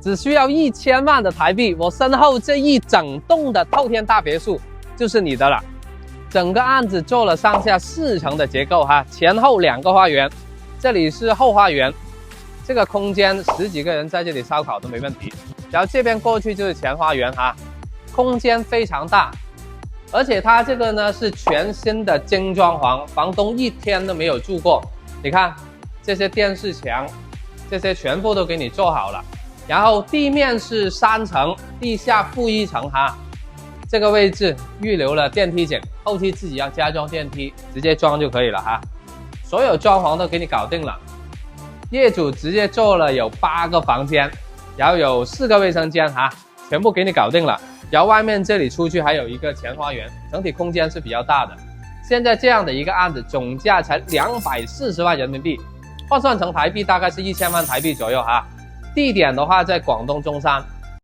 只需要1000万的台币，我身后这一整栋的透天大别墅就是你的了。整个案子做了上下4层的结构哈，前后2个花园，这里是后花园，这个空间10几个人在这里烧烤都没问题。然后这边过去就是前花园哈，空间非常大，而且它这个呢是全新的精装潢，房东1天都没有住过。你看这些电视墙，这些全部都给你做好了。然后地面是3层，地下负1层哈。这个位置预留了电梯井，后期自己要加装电梯，直接装就可以了哈。所有装潢都给你搞定了，业主直接做了有8个房间，然后有4个卫生间哈，全部给你搞定了。然后外面这里出去还有一个前花园，整体空间是比较大的。现在这样的一个案子总价才240万人民币，换算成台币大概是1000万台币左右哈。地点的话在广东中山，